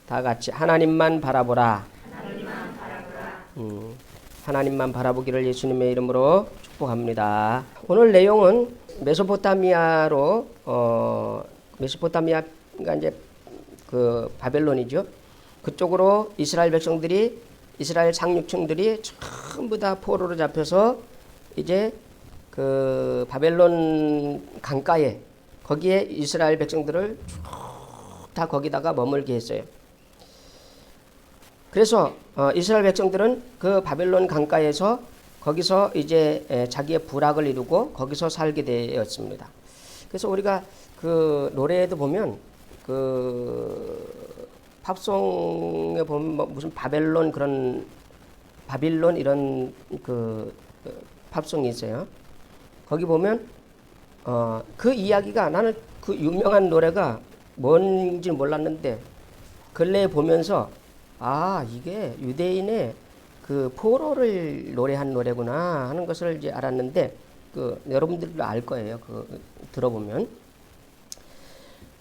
다 같이 하나님만 바라보라. 하나님만 바라보기를 예수님의 이름으로 축복합니다. 오늘 내용은 메소포타미아로 메소포타미아가 이제 그 바벨론이죠. 그쪽으로 이스라엘 백성들이 이스라엘 상륙층들이 전부 다 포로로 잡혀서 이제 그 바벨론 강가에 거기에 이스라엘 백성들을 쭉 다 거기다가 머물게 했어요. 그래서 이스라엘 백성들은 그 바벨론 강가에서 거기서 이제 자기의 부락을 이루고 거기서 살게 되었습니다. 그래서 우리가 그 노래에도 보면 그 팝송에 보면 뭐 무슨 바벨론 이런 그 팝송이 있어요. 거기 보면 그 이야기가 나는 그 유명한 노래가 뭔지 몰랐는데 근래에 보면서 이게 유대인의 그 포로를 노래한 노래구나 하는 것을 이제 알았는데 그 여러분들도 알 거예요. 그 들어보면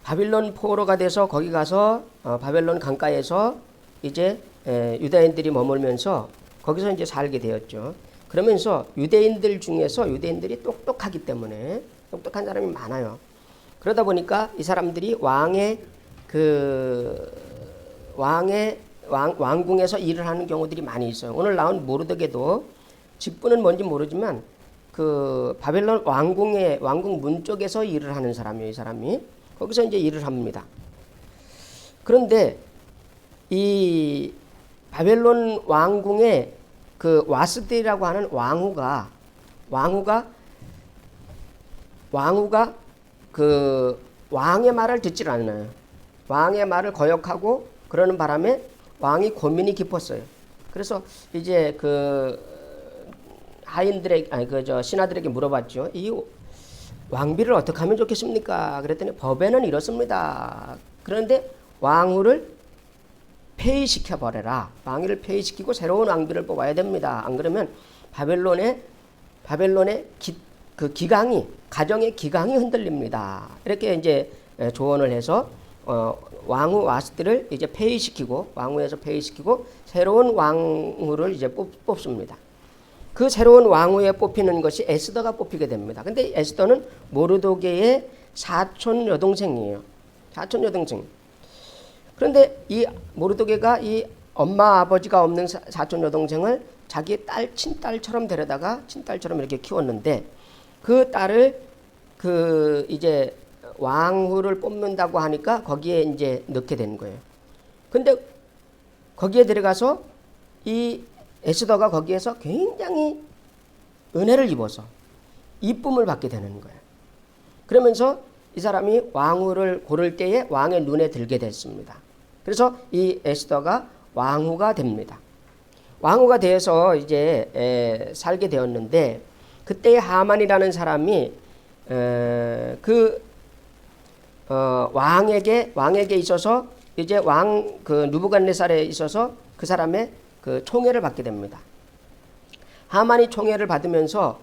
바빌론 포로가 돼서 거기 가서 바벨론 강가에서 이제 유다인들이 머물면서 거기서 이제 살게 되었죠. 그러면서 유대인들 중에서 유대인들이 똑똑하기 때문에 똑똑한 사람이 많아요. 그러다 보니까 이 사람들이 왕궁에서 일을 하는 경우들이 많이 있어요. 오늘 나온 모르드게도 직분은 뭔지 모르지만 그 바벨론 왕궁 문 쪽에서 일을 하는 사람이에요. 이 사람이 거기서 이제 일을 합니다. 그런데 이 바벨론 왕궁의 그 와스디라고 하는 왕후가 그 왕의 말을 듣질 않아요. 왕의 말을 거역하고 그러는 바람에 왕이 고민이 깊었어요. 그래서 이제 그 신하들에게 물어봤죠. 이 왕비를 어떻게 하면 좋겠습니까? 그랬더니 법에는 이렇습니다. 그런데 왕후를 폐위시켜 버려라. 왕위를 폐위시키고 새로운 왕비를 뽑아야 됩니다. 안 그러면 바벨론의 가정의 기강이 흔들립니다. 이렇게 이제 조언을 해서 왕후 와스티를 이제 왕후에서 폐위시키고 새로운 왕후를 이제 뽑습니다. 그 새로운 왕후에 뽑히는 것이 에스더가 뽑히게 됩니다. 근데 에스더는 모르도게의 사촌 여동생이에요. 사촌 여동생. 그런데 이 모르도게가 이 엄마 아버지가 없는 사촌 여동생을 자기 친딸처럼 데려다가 친딸처럼 이렇게 키웠는데 그 딸을 그 이제 왕후를 뽑는다고 하니까 거기에 이제 넣게 된 거예요. 근데 거기에 들어가서 이 에스더가 거기에서 굉장히 은혜를 입어서 이쁨을 받게 되는 거예요. 그러면서 이 사람이 왕후를 고를 때에 왕의 눈에 들게 됐습니다. 그래서 이 에스더가 왕후가 됩니다. 왕후가 되어서 이제 살게 되었는데 그때 하만이라는 사람이 왕에게 있어서 이제 그 누부갓네살에 있어서 그 사람의 그 총애를 받게 됩니다. 하만이 총애를 받으면서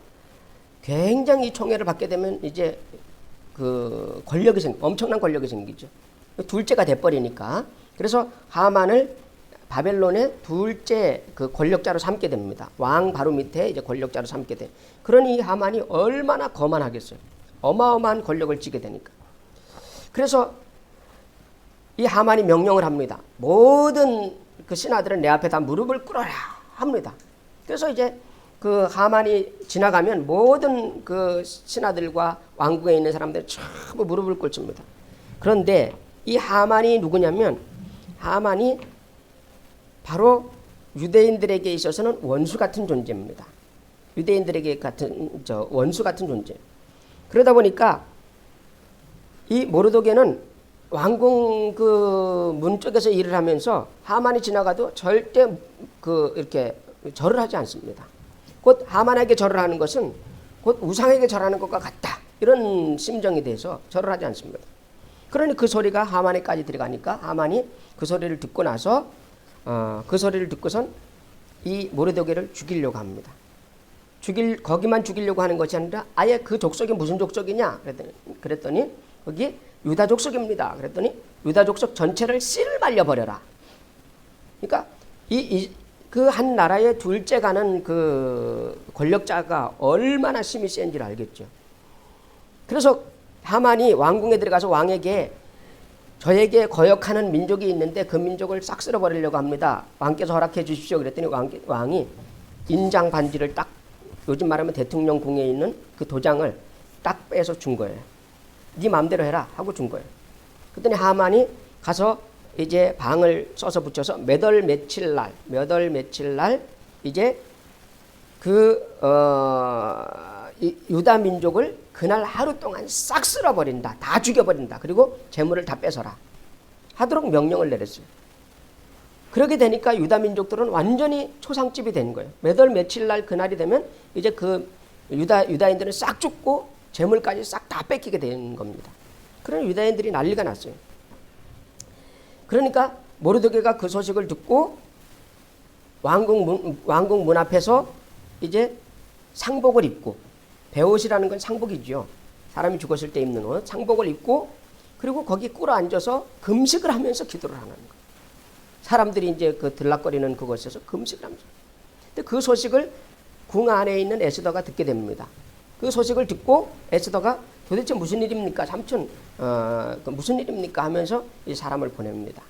굉장히 총애를 받게 되면 이제 그 엄청난 권력이 생기죠. 둘째가 돼버리니까. 그래서 하만을 바벨론의 둘째 그 권력자로 삼게 됩니다. 왕 바로 밑에 이제 권력자로 삼게 돼. 그러니 하만이 얼마나 거만하겠어요. 어마어마한 권력을 쥐게 되니까. 그래서 이 하만이 명령을 합니다. 모든 그 신하들은 내 앞에 다 무릎을 꿇어라 합니다. 그래서 이제 그 하만이 지나가면 모든 그 신하들과 왕궁에 있는 사람들이 전부 무릎을 꿇습니다. 그런데 이 하만이 누구냐면 하만이 바로 유대인들에게 있어서는 원수 같은 존재입니다. 유대인들에게 원수 같은 존재. 그러다 보니까 이 모르도게는 왕궁 그 문 쪽에서 일을 하면서 하만이 지나가도 절대 이렇게 절을 하지 않습니다. 곧 하만에게 절을 하는 것은 곧 우상에게 절하는 것과 같다. 이런 심정이 돼서 절을 하지 않습니다. 그러니 그 소리가 하만에까지 들어가니까 하만이 그 소리를 듣고 나서 그 소리를 듣고선 이 모르도게를 죽이려고 합니다. 거기만 죽이려고 하는 것이 아니라 아예 그 족속이 무슨 족속이냐 그랬더니 거기 유다 족속입니다. 그랬더니 유다 족속 전체를 씨를 말려버려라. 그러니까 그 한 나라의 둘째 가는 그 권력자가 얼마나 힘이 센지를 알겠죠. 그래서 하만이 왕궁에 들어가서 왕에게 저에게 거역하는 민족이 있는데 그 민족을 싹 쓸어버리려고 합니다. 왕께서 허락해 주십시오. 그랬더니 왕이 인장 반지를 딱, 요즘 말하면 대통령 궁에 있는 그 도장을 딱 빼서 준 거예요. 네 마음대로 해라 하고 준 거예요. 그랬더니 하만이 가서 이제 방을 써서 붙여서 몇 월 며칠 날 이제 유다 민족을 그날 하루 동안 싹 쓸어버린다. 다 죽여버린다. 그리고 재물을 다 뺏어라 하도록 명령을 내렸어요. 그렇게 되니까 유다 민족들은 완전히 초상집이 된 거예요. 몇 월 며칠 날 그날이 되면 이제 그 유다인들은 싹 죽고 재물까지 싹 다 뺏기게 된 겁니다. 그런 유다인들이 난리가 났어요. 그러니까 모르드게가 그 소식을 듣고 왕궁 문 앞에서 이제 상복을 입고, 베옷이라는 건 상복이죠. 사람이 죽었을 때 입는 옷, 상복을 입고, 그리고 거기 꿇어 앉아서 금식을 하면서 기도를 하는 거예요. 사람들이 이제 그 들락거리는 그곳에서 금식을 하면서. 근데 그 소식을 궁 안에 있는 에스더가 듣게 됩니다. 그 소식을 듣고 에스더가 도대체 무슨 일입니까? 삼촌, 무슨 일입니까? 하면서 이 사람을 보냅니다.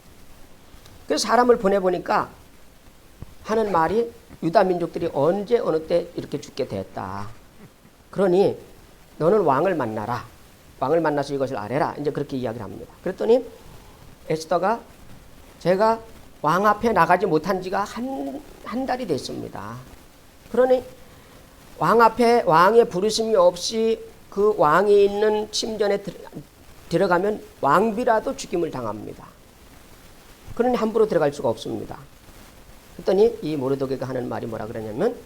그래서 사람을 보내보니까 하는 말이 유다 민족들이 언제 어느 때 이렇게 죽게 됐다. 그러니 너는 왕을 만나라. 왕을 만나서 이것을 아뢰라. 이제 그렇게 이야기를 합니다. 그랬더니 에스더가 제가 왕 앞에 나가지 못한 지가 한 달이 됐습니다. 그러니 왕 앞에 왕의 부르심이 없이 그 왕이 있는 침전에 들어가면 왕비라도 죽임을 당합니다. 그러니 함부로 들어갈 수가 없습니다. 그랬더니 이 모르드게가 하는 말이 뭐라 그러냐면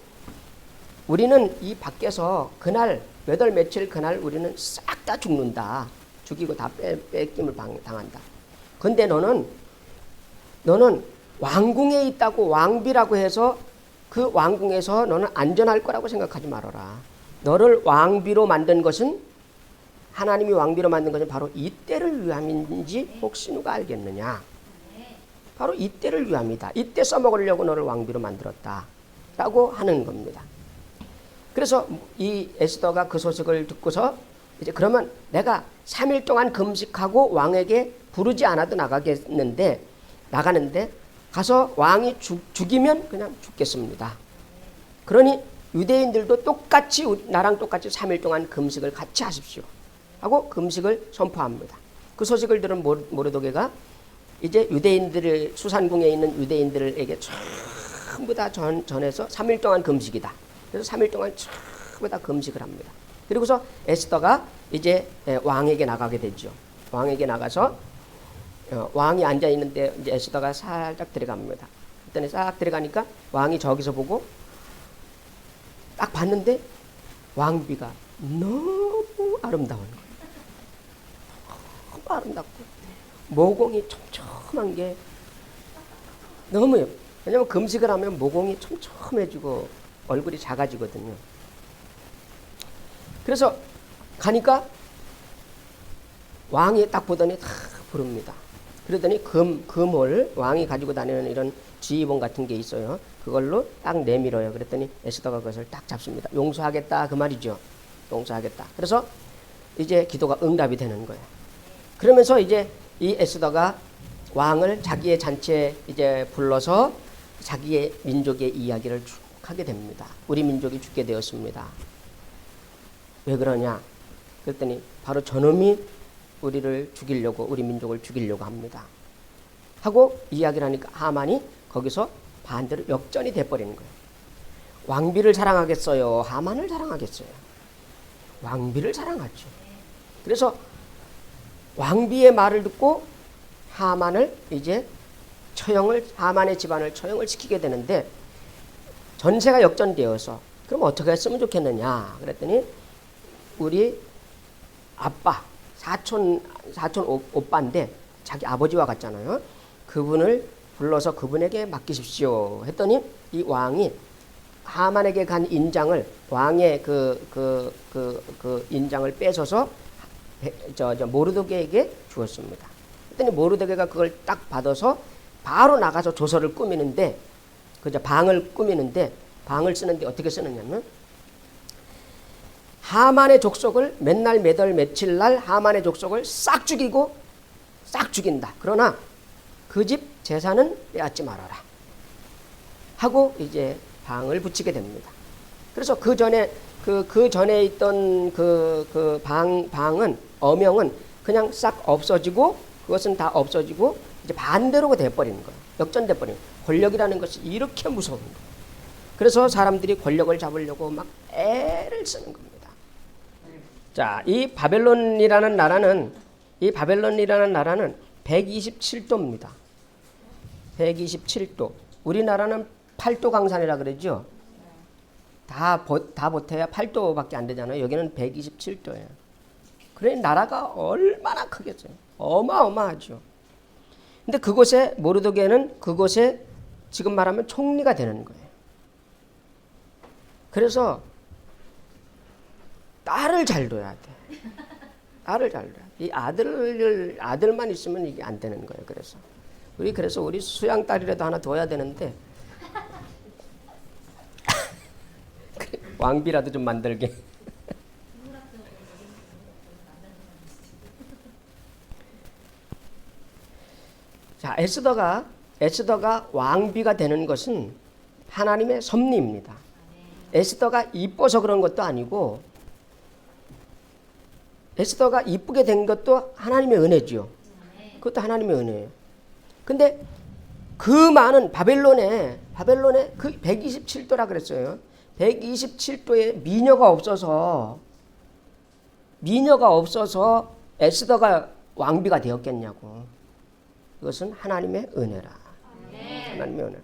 우리는 이 밖에서 그날 몇 월 며칠 그날 우리는 싹 다 죽는다. 죽이고 다 뺏김을 당한다. 근데 너는 왕궁에 있다고 왕비라고 해서 그 왕궁에서 너는 안전할 거라고 생각하지 말아라. 너를 왕비로 만든 것은, 하나님이 왕비로 만든 것은 바로 이때를 위함인지 혹시 누가 알겠느냐. 바로 이때를 위함이다. 이때 써먹으려고 너를 왕비로 만들었다 라고 하는 겁니다. 그래서 이 에스더가 그 소식을 듣고서 이제 그러면 내가 3일 동안 금식하고 왕에게 부르지 않아도 나가는데 가서 왕이 죽이면 그냥 죽겠습니다. 그러니 유대인들도 똑같이 나랑 똑같이 3일 동안 금식을 같이 하십시오 하고 금식을 선포합니다. 그 소식을 들은 모르드게가 이제 유대인들을, 수산궁에 있는 유대인들에게 전부 다 전해서 3일 동안 금식이다. 그래서 3일 동안 전부 다 금식을 합니다. 그리고서 에스더가 이제 왕에게 나가게 되죠. 왕에게 나가서 왕이 앉아 있는데 이제 에스더가 살짝 들어갑니다. 그랬더니 싹 들어가니까 왕이 저기서 보고 딱 봤는데 왕비가 너무 아름다운 거예요. 너무 아름답고 모공이 촘촘한 게 너무 예뻐요. 왜냐면 금식을 하면 모공이 촘촘해지고 얼굴이 작아지거든요. 그래서 가니까 왕이 딱 보더니 다 부릅니다. 그러더니 금을 왕이 가지고 다니는 이런 지휘봉 같은 게 있어요. 그걸로 딱 내밀어요. 그랬더니 에스더가 그것을 딱 잡습니다. 용서하겠다 그 말이죠. 용서하겠다. 그래서 이제 기도가 응답이 되는 거예요. 그러면서 이제 이 에스더가 왕을 자기의 잔치에 이제 불러서 자기의 민족의 이야기를 쭉 하게 됩니다. 우리 민족이 죽게 되었습니다. 왜 그러냐? 그랬더니 바로 저놈이 우리를 죽이려고, 우리 민족을 죽이려고 합니다. 하고 이야기를 하니까 하만이 거기서 반대로 역전이 돼버리는 거예요. 왕비를 사랑하겠어요? 하만을 사랑하겠어요? 왕비를 사랑하죠. 그래서 왕비의 말을 듣고 하만을 이제 하만의 집안을 처형을 시키게 되는데 전세가 역전되어서 그럼 어떻게 했으면 좋겠느냐 그랬더니 우리 아빠 사촌 오빠인데 자기 아버지와 같잖아요. 그분을 불러서 그분에게 맡기십시오 했더니 이 왕이 하만에게 간 인장을, 왕의 그 인장을 뺏어서 모르드게에게 주었습니다. 그랬더니 모르드게가 그걸 딱 받아서 바로 나가서 조서를 꾸미는데, 그저 방을 꾸미는데, 방을 쓰는데 어떻게 쓰느냐면, 하만의 족속을 맨날 몇월 며칠 날 하만의 족속을 싹 죽이고 싹 죽인다. 그러나 그 집 재산은 빼앗지 말아라 하고 이제 방을 붙이게 됩니다. 그래서 그 전에 있던 방은 어명은 그냥 싹 없어지고, 그것은 다 없어지고 이제 반대로 돼버리는 거예요. 역전돼 버리는 거예요. 권력이라는 것이 이렇게 무서운 거예요. 그래서 사람들이 권력을 잡으려고 막 애를 쓰는 겁니다. 자, 이 바벨론이라는 나라는 127도입니다. 127도. 우리나라는 8도 강산이라 그러죠. 다 보태야 8도밖에 안 되잖아요. 여기는 127도예요. 그래 나라가 얼마나 크겠어요. 어마어마하죠. 근데 그곳에 모르드게는 그곳에 지금 말하면 총리가 되는 거예요. 그래서 딸을 잘 둬야 돼. 딸을 잘 둬야 돼. 이 아들만 있으면 이게 안 되는 거예요. 그래서 우리 수양 딸이라도 하나 둬야 되는데 왕비라도 좀 만들게. 자, 에스더가 왕비가 되는 것은 하나님의 섭리입니다. 에스더가 이뻐서 그런 것도 아니고, 에스더가 이쁘게 된 것도 하나님의 은혜죠. 그것도 하나님의 은혜예요. 근데 그 많은 바벨론에 그 127도라 그랬어요. 127도에 미녀가 없어서 에스더가 왕비가 되었겠냐고. 이것은 하나님의 은혜라. 하나님의 은혜라.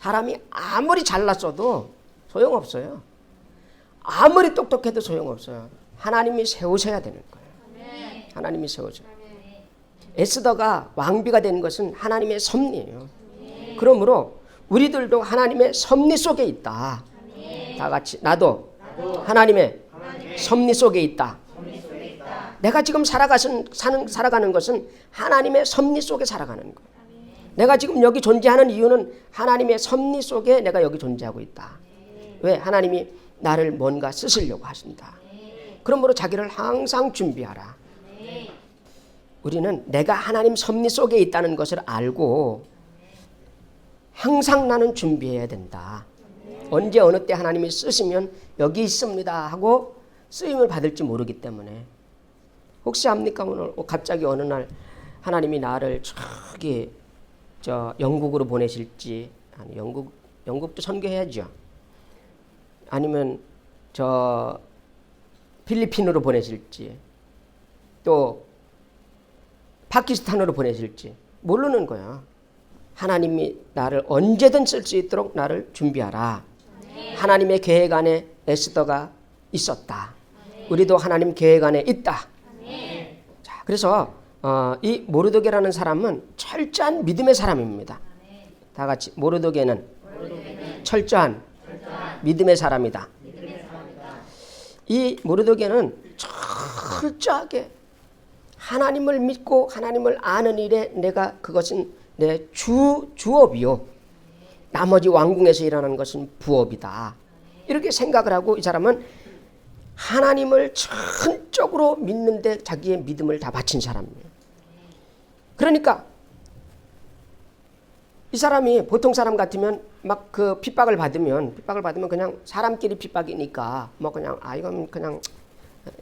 사람이 아무리 잘났어도 소용없어요. 아무리 똑똑해도 소용없어요. 하나님이 세우셔야 되는 거예요. 하나님이 세우셔야 돼요. 에스더가 왕비가 된 것은 하나님의 섭리예요. 그러므로 우리들도 하나님의 섭리 속에 있다. 다 같이 나도 하나님의 섭리 속에 있다. 내가 지금 살아가는 것은 하나님의 섭리 속에 살아가는 거예요. 내가 지금 여기 존재하는 이유는 하나님의 섭리 속에 내가 여기 존재하고 있다. 왜? 하나님이 나를 뭔가 쓰시려고 하신다. 그러므로 자기를 항상 준비하라. 우리는 내가 하나님 섭리 속에 있다는 것을 알고 항상 나는 준비해야 된다. 언제 어느 때 하나님이 쓰시면 여기 있습니다 하고 쓰임을 받을지 모르기 때문에. 혹시 압니까? 오늘 갑자기 어느 날 하나님이 나를 저기 영국으로 보내실지, 아니 영국도 선교해야죠. 아니면 필리핀으로 보내실지, 또 파키스탄으로 보내실지 모르는 거야. 하나님이 나를 언제든 쓸 수 있도록 나를 준비하라. 하나님의 계획 안에 에스더가 있었다. 우리도 하나님 계획 안에 있다. 자, 그래서 이 모르드게라는 사람은 철저한 믿음의 사람입니다. 다 같이 모르드게는 철저한 믿음의 사람이다. 이 모르드게는 철저하게 하나님을 믿고 하나님을 아는 일에 내가 그것은 내 주업이요. 나머지 왕궁에서 일하는 것은 부업이다. 이렇게 생각을 하고 이 사람은 하나님을 전적으로 믿는데 자기의 믿음을 다 바친 사람이에요. 그러니까 이 사람이 보통 사람 같으면 막 그 핍박을 받으면 그냥 사람끼리 핍박이니까 뭐 그냥 이건 그냥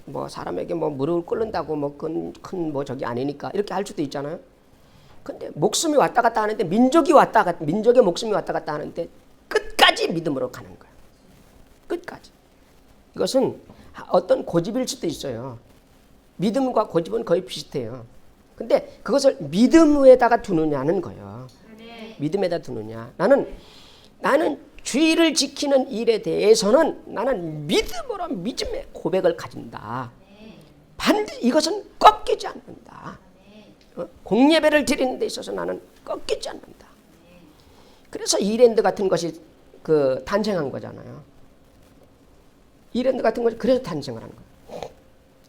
뭐 사람에게 뭐 무릎을 꿇는다고 뭐 큰 뭐 저기 아니니까 이렇게 할 수도 있잖아요. 근데 목숨이 왔다 갔다 하는데 민족의 목숨이 왔다 갔다 하는데 끝까지 믿음으로 가는 거예요. 끝까지. 이것은 어떤 고집일 수도 있어요. 믿음과 고집은 거의 비슷해요. 근데 그것을 믿음에다가 두느냐는 거예요. 믿음에다 두느냐. 나는 주의를 지키는 일에 대해서는 나는 믿음의 고백을 가진다. 반드시 이것은 꺾이지 않는다. 공예배를 드리는 데 있어서 나는 꺾이지 않는다. 그래서 이랜드 같은 것이 탄생한 거잖아요. 이랜드 같은 것이 그래서 탄생을 한 거예요.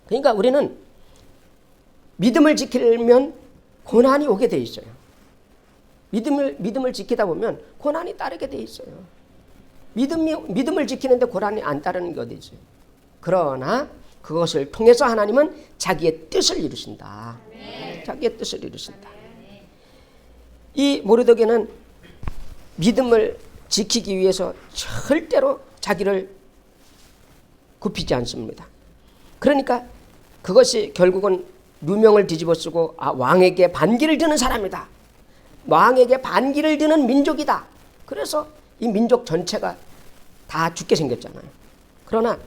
그러니까 우리는 믿음을 지키려면 고난이 오게 돼 있어요. 믿음을 지키다 보면 고난이 따르게 돼 있어요. 믿음을 지키는데 고난이 안 따르는 게 어디 있어요. 그러나 그것을 통해서 하나님은 자기의 뜻을 이루신다. 자기의 뜻을 이루신다. 이 모르드게는 믿음을 지키기 위해서 절대로 자기를 굽히지 않습니다. 그러니까 그것이 결국은 누명을 뒤집어 쓰고 왕에게 반기를 드는 사람이다. 왕에게 반기를 드는 민족이다. 그래서 이 민족 전체가 다 죽게 생겼잖아요. 그러나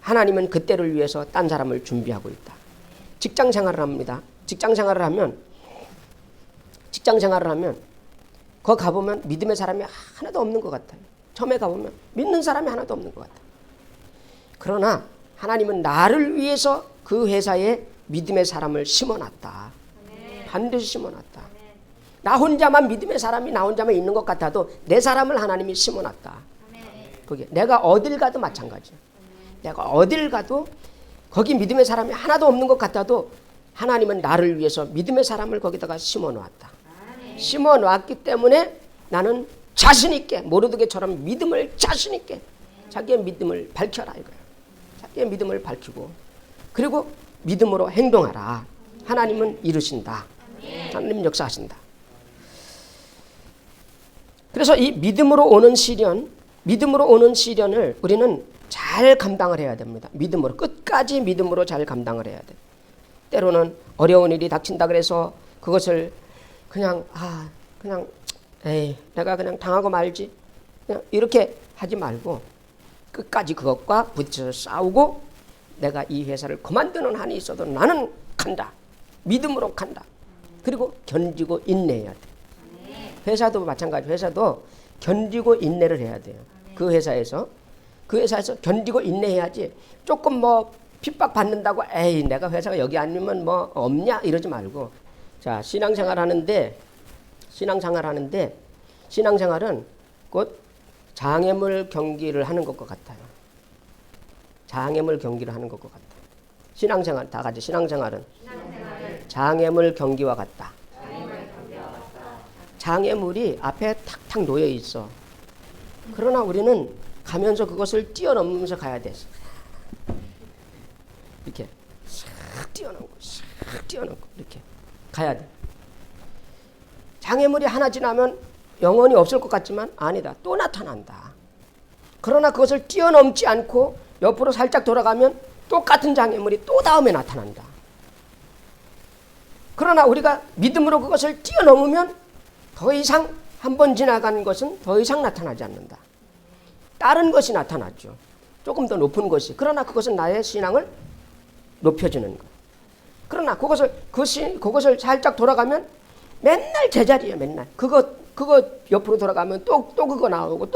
하나님은 그때를 위해서 딴 사람을 준비하고 있다. 직장 생활을 합니다. 직장 생활을 하면 거기 가보면 믿음의 사람이 하나도 없는 것 같아요. 처음에 가보면 믿는 사람이 하나도 없는 것 같아요. 그러나 하나님은 나를 위해서 그 회사에 믿음의 사람을 심어놨다. 반드시 심어놨다. 나 혼자만 믿음의 사람이 나 혼자만 있는 것 같아도 내 사람을 하나님이 심어놨다. 그게 내가 어딜 가도 마찬가지야. 내가 어딜 가도 거기 믿음의 사람이 하나도 없는 것 같아도 하나님은 나를 위해서 믿음의 사람을 거기다가 심어놓았다. 심어놨기 때문에 나는 자신있게 모르드게처럼 믿음을 자신있게 자기의 믿음을 밝혀라 이거야. 자기의 믿음을 밝히고 그리고 믿음으로 행동하라. 하나님은 이루신다. 하나님 역사하신다. 그래서 이 믿음으로 오는 시련을 우리는 잘 감당을 해야 됩니다. 믿음으로 끝까지 믿음으로 잘 감당을 해야 돼. 때로는 어려운 일이 닥친다 그래서 그것을 그냥 내가 그냥 당하고 말지 그냥 이렇게 하지 말고 끝까지 그것과 부딪혀서 싸우고 내가 이 회사를 그만두는 한이 있어도 나는 간다. 믿음으로 간다. 그리고 견디고 인내해야 돼. 회사도 마찬가지. 회사도 견디고 인내를 해야 돼요. 그 회사에서 견디고 인내해야지. 조금 뭐 핍박 받는다고 내가 회사가 여기 아니면 뭐 없냐 이러지 말고. 자, 신앙생활은 곧 장애물 경기를 하는 것과 같아요. 장애물 경기를 하는 것과 같아요. 신앙생활 다 같이 신앙생활은 장애물 경기와 같다. 장애물이 앞에 탁탁 놓여 있어. 그러나 우리는 가면서 그것을 뛰어넘으면서 가야 돼. 이렇게 싹 뛰어넘고 이렇게 가야 돼. 장애물이 하나 지나면 영원히 없을 것 같지만 아니다. 또 나타난다. 그러나 그것을 뛰어넘지 않고 옆으로 살짝 돌아가면 똑같은 장애물이 또 다음에 나타난다. 그러나 우리가 믿음으로 그것을 뛰어넘으면 더 이상 한 번 지나간 것은 더 이상 나타나지 않는다. 다른 것이 나타났죠. 조금 더 높은 것이. 그러나 그것은 나의 신앙을 높여주는 것. 그러나 그것을 살짝 돌아가면 맨날 제자리에 맨날. 그거 옆으로 돌아가면 또 그거 나오고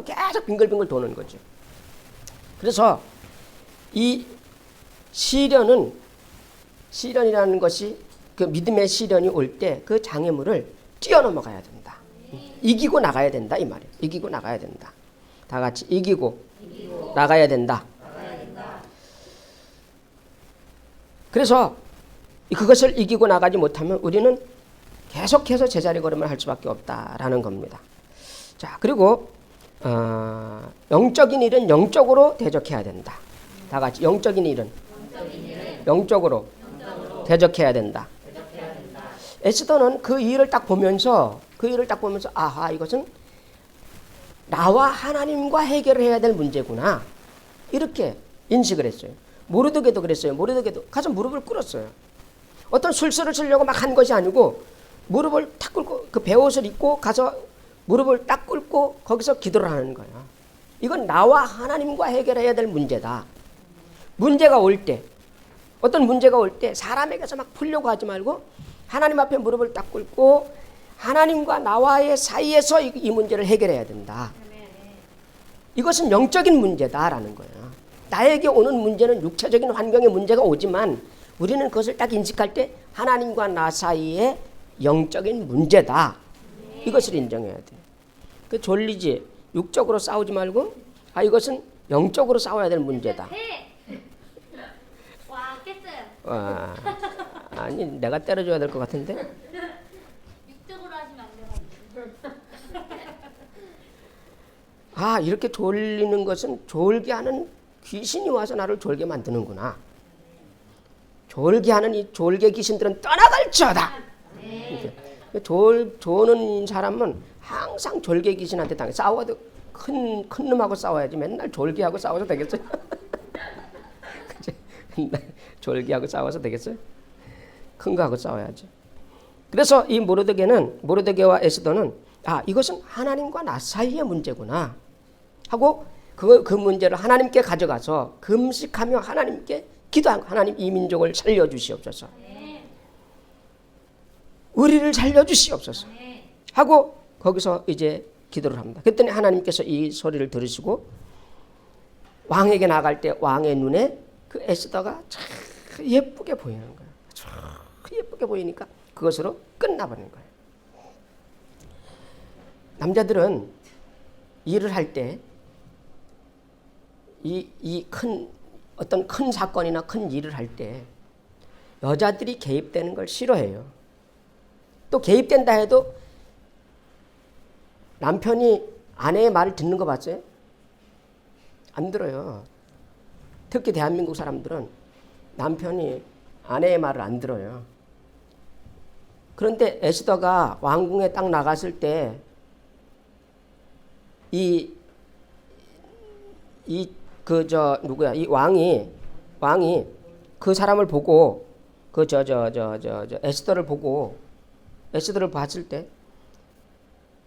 계속 빙글빙글 도는 거죠. 그래서 이 시련이라는 것이 그 믿음의 시련이 올 때 그 장애물을 뛰어넘어가야 된다. 이기고 나가야 된다 이 말이에요. 이기고 나가야 된다. 다 같이 이기고 나가야 된다. 그래서 그것을 이기고 나가지 못하면 우리는 계속해서 제자리 걸음을 할 수밖에 없다라는 겁니다. 자, 그리고 영적인 일은 영적으로 대적해야 된다. 다 같이 영적인 일은 영적으로 대적해야 된다. 에스더는 그 일을 딱 보면서 아하, 이것은 나와 하나님과 해결을 해야 될 문제구나. 이렇게 인식을 했어요. 모르드게도 그랬어요. 모르드게도 가서 무릎을 꿇었어요. 어떤 술수를 쓰려고 막 한 것이 아니고 무릎을 탁 꿇고 그 베옷을 입고 가서 무릎을 딱 꿇고 거기서 기도를 하는 거야. 이건 나와 하나님과 해결해야 될 문제다. 문제가 올 때, 어떤 문제가 올 때 사람에게서 막 풀려고 하지 말고 하나님 앞에 무릎을 딱 꿇고 하나님과 나와의 사이에서 이 문제를 해결해야 된다. 이것은 영적인 문제다라는 거야. 나에게 오는 문제는 육체적인 환경의 문제가 오지만 우리는 그것을 딱 인식할 때 하나님과 나 사이에 영적인 문제다. 이것을 인정해야 돼. 그 졸리지. 육적으로 싸우지 말고 이것은 영적으로 싸워야 될 문제다. 와, 깼어요. 아니 내가 때려줘야 될 것 같은데. 육적으로 하시면 안 돼요. 아, 이렇게 졸리는 것은 졸게 하는 귀신이 와서 나를 졸게 만드는구나. 졸게 하는 이 졸개 귀신들은 떠나갈지어다. 조는 사람은 항상 졸개 귀신한테 당해. 싸워도 큰 놈하고 싸워야지. 맨날 졸개하고 싸워서 되겠어요? 졸개하고 싸워서 되겠어요? 큰 거하고 싸워야지. 그래서 이 모르드게와 에스더는 아, 이것은 하나님과 나 사이의 문제구나 하고 그 문제를 하나님께 가져가서 금식하며 하나님께 기도하고 하나님 이 민족을 살려주시옵소서. 우리를 살려주시옵소서 하고 거기서 이제 기도를 합니다. 그랬더니 하나님께서 이 소리를 들으시고 왕에게 나갈 때 왕의 눈에 그 에스더가 참 예쁘게 보이는 거예요. 참 예쁘게 보이니까 그것으로 끝나버리는 거예요. 남자들은 일을 할 때 어떤 큰 사건이나 큰 일을 할 때 여자들이 개입되는 걸 싫어해요. 또 개입된다 해도 남편이 아내의 말을 듣는 거 봤어요? 안 들어요. 특히 대한민국 사람들은 남편이 아내의 말을 안 들어요. 그런데 에스더가 왕궁에 딱 나갔을 때 이 왕이 그 사람을 보고 에스더를 봤을 때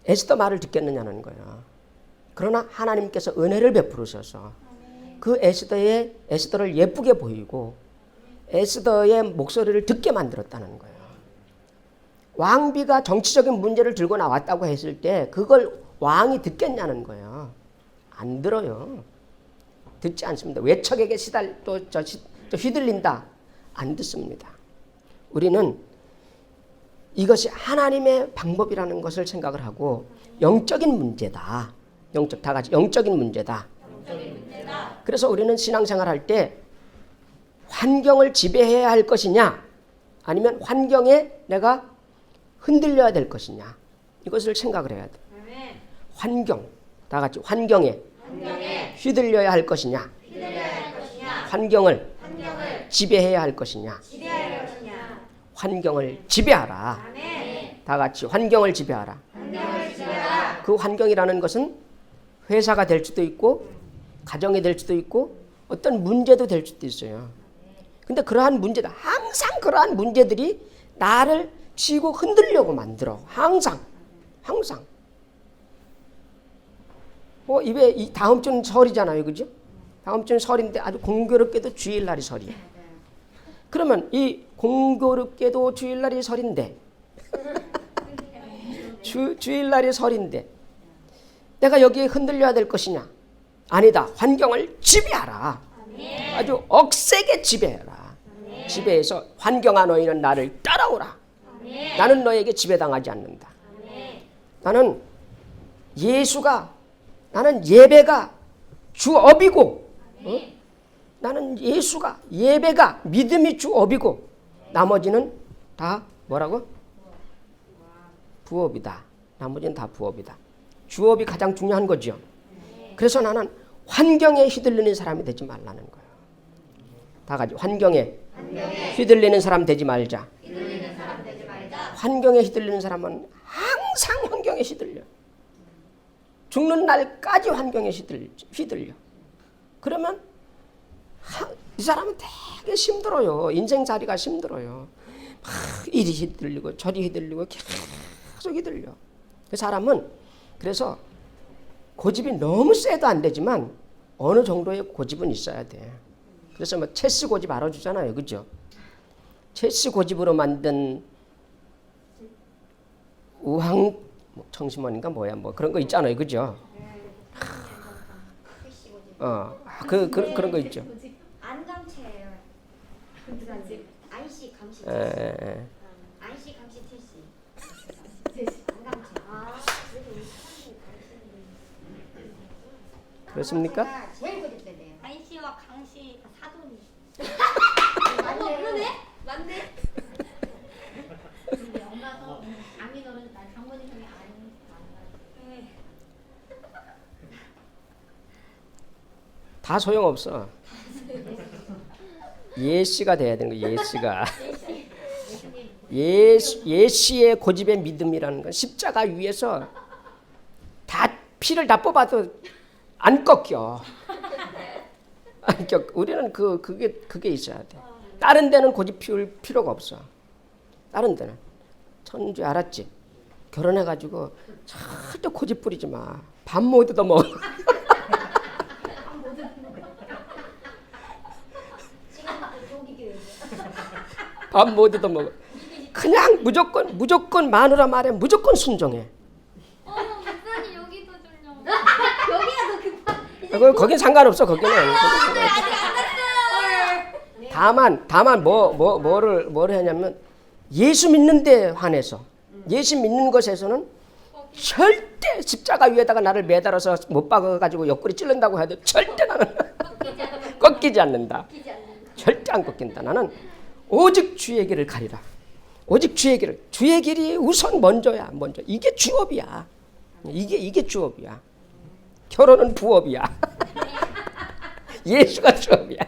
에스더 말을 듣겠느냐는 거예요. 그러나 하나님께서 은혜를 베푸셔서 그 에스더를 예쁘게 보이고 에스더의 목소리를 듣게 만들었다는 거예요. 왕비가 정치적인 문제를 들고 나왔다고 했을 때 그걸 왕이 듣겠냐는 거예요. 안 들어요. 듣지 않습니다. 외척에게 또 휘둘린다. 안 듣습니다. 우리는 이것이 하나님의 방법이라는 것을 생각을 하고 영적인 문제다. 다 같이 영적인 문제다. 그래서 우리는 신앙생활 할 때 환경을 지배해야 할 것이냐 아니면 환경에 내가 흔들려야 될 것이냐 이것을 생각을 해야 돼. 환경, 다 같이 환경에 휘둘려야 할 것이냐 환경을 지배해야 할 것이냐 환경을 지배하라. 다 같이 환경을 지배하라. 그 환경이라는 것은 회사가 될 수도 있고 가정이 될 수도 있고 어떤 문제도 될 수도 있어요. 근데 항상 그러한 문제들이 나를 치고 흔들려고 만들어. 항상. 이 다음 주는 설이잖아요. 그죠? 다음 주는 설인데 아주 공교롭게도 주일날이 설이에요. 그러면 이 공교롭게도 주일날이 설인데 주일날이 설인데 내가 여기에 흔들려야 될 것이냐? 아니다. 환경을 지배하라. 아주 억세게 지배해라. 지배해서 환경아 너희는 나를 따라오라. 나는 너에게 지배당하지 않는다. 나는 예배가 주업이고 나는 예배가 믿음이 주업이고 나머지는 다 뭐라고? 부업이다. 나머지는 다 부업이다. 주업이 가장 중요한 거죠. 그래서 나는 환경에 휘둘리는 사람이 되지 말라는 거예요. 다 같이 환경에 휘둘리는 사람 되지 말자. 환경에 휘둘리는 사람은 항상 환경에 휘둘려. 죽는 날까지 환경에 휘둘려. 그러면 이 사람은 되게 힘들어요. 인생살이가 힘들어요. 막 이리 휘둘리고 저리 휘둘리고 계속 휘둘려. 그 사람은 그래서 고집이 너무 세도 안 되지만 어느 정도의 고집은 있어야 돼. 그래서 뭐 체스 고집 알아주잖아요. 그죠? 체스 고집으로 만든 우황 청심원인가 뭐야 뭐 그런 거 있잖아요. 그죠? 그런 거 있죠. 안감체예요. 안씨 감시. 안씨 감시 태시. 안감체. 그렇습니까? 제일 고집세네요. 안씨와 강씨가 사돈이. 맞네. 근데 엄마서 장인어른 날 장모님 형이 안 다 소용없어. 예씨가 돼야 되는 거야. 예씨가. 예씨의 고집의 믿음이라는 건 십자가 위에서 다 피를 다 뽑아도 안 꺾여. 안 꺾여. 우리는 그게 있어야 돼. 다른 데는 고집 피울 필요가 없어. 다른 데는. 천주 알았지? 결혼해가지고 절대 고집 부리지 마. 밥 못 얻어 먹어. 밥 못 얻어 먹어. 그냥 무조건 마누라 말에 무조건 순종해. 목사님 여기도 좀요. 여기가 더 급한. 거긴 상관없어. 거기는. 다만 뭐를 하냐면 예수 믿는데 한해서 예수 믿는 것에서는 절대 십자가 위에다가 나를 매달아서 못 박아가지고 옆구리 찔른다고 해도 절대 나는 꺾이지 않는다. 절대 안 꺾인다. 나는 오직 주의 길을 가리라. 오직 주의 길을. 주의 길이 우선 먼저야. 먼저. 이게 주업이야. 이게 주업이야. 결혼은 부업이야. 예수가 주업이야.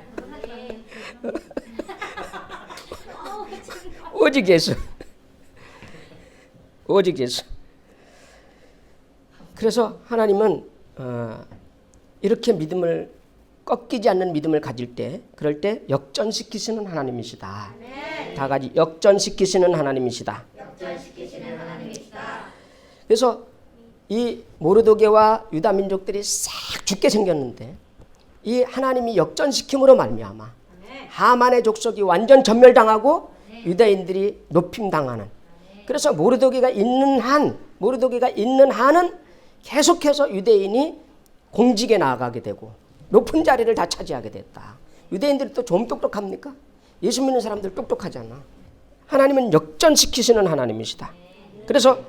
오직 예수. 오직 예수. 그래서 하나님은 이렇게 믿음을 꺾이지 않는 믿음을 가질 때, 그럴 때 역전시키시는 하나님이시다. 다 같이 역전시키시는 하나님이시다. 그래서 이 모르드게와 유다 민족들이 싹 죽게 생겼는데 이 하나님이 역전시킴으로 말미암아 하만의 족속이 완전 전멸당하고 유다인들이 높임당하는. 그래서 모르드게가 있는 한은 계속해서 유대인이 공직에 나아가게 되고 높은 자리를 다 차지하게 됐다. 유대인들이 또 좀 똑똑합니까? 예수 믿는 사람들 똑똑하잖아. 하나님은 역전시키시는 하나님이시다. 그래서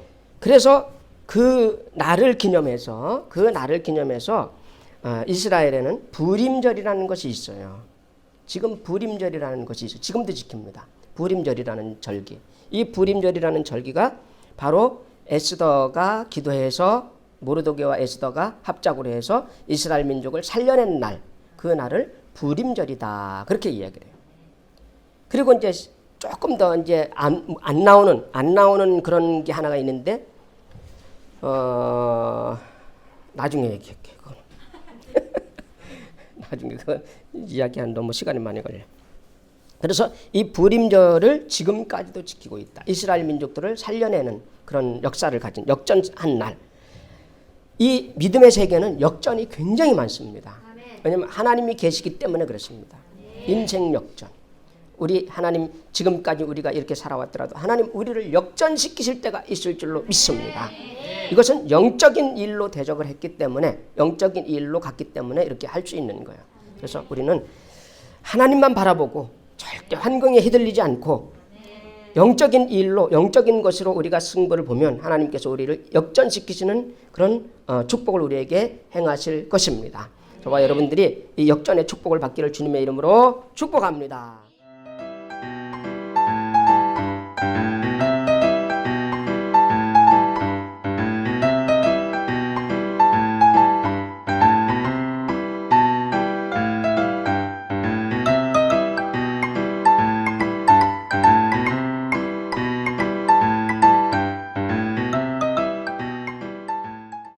그 날을 기념해서 이스라엘에는 부림절이라는 것이 있어요. 지금 부림절이라는 것이 있어요. 지금도 지킵니다. 부림절이라는 절기. 이 부림절이라는 절기가 바로 에스더가 기도해서 모르드게와 에스더가 합작으로 해서 이스라엘 민족을 살려낸 날, 그 날을 부림절이다. 그렇게 이야기를 해요. 그리고 이제 조금 더 이제 안 나오는 그런 게 하나가 있는데 나중에 얘기할게. 나중에 그 이야기하는 너무 시간이 많이 걸려. 그래서 이 부림절을 지금까지도 지키고 있다. 이스라엘 민족들을 살려내는 그런 역사를 가진 역전한 날. 이 믿음의 세계는 역전이 굉장히 많습니다. 왜냐하면 하나님이 계시기 때문에 그렇습니다. 인생 역전. 우리 하나님 지금까지 우리가 이렇게 살아왔더라도 하나님 우리를 역전시키실 때가 있을 줄로 믿습니다. 이것은 영적인 일로 대적을 했기 때문에 영적인 일로 갔기 때문에 이렇게 할 수 있는 거예요. 그래서 우리는 하나님만 바라보고 절대 환경에 휘둘리지 않고 영적인 일로 영적인 것으로 우리가 승부를 보면 하나님께서 우리를 역전시키시는 그런 축복을 우리에게 행하실 것입니다. 저와 여러분들이 이 역전의 축복을 받기를 주님의 이름으로 축복합니다.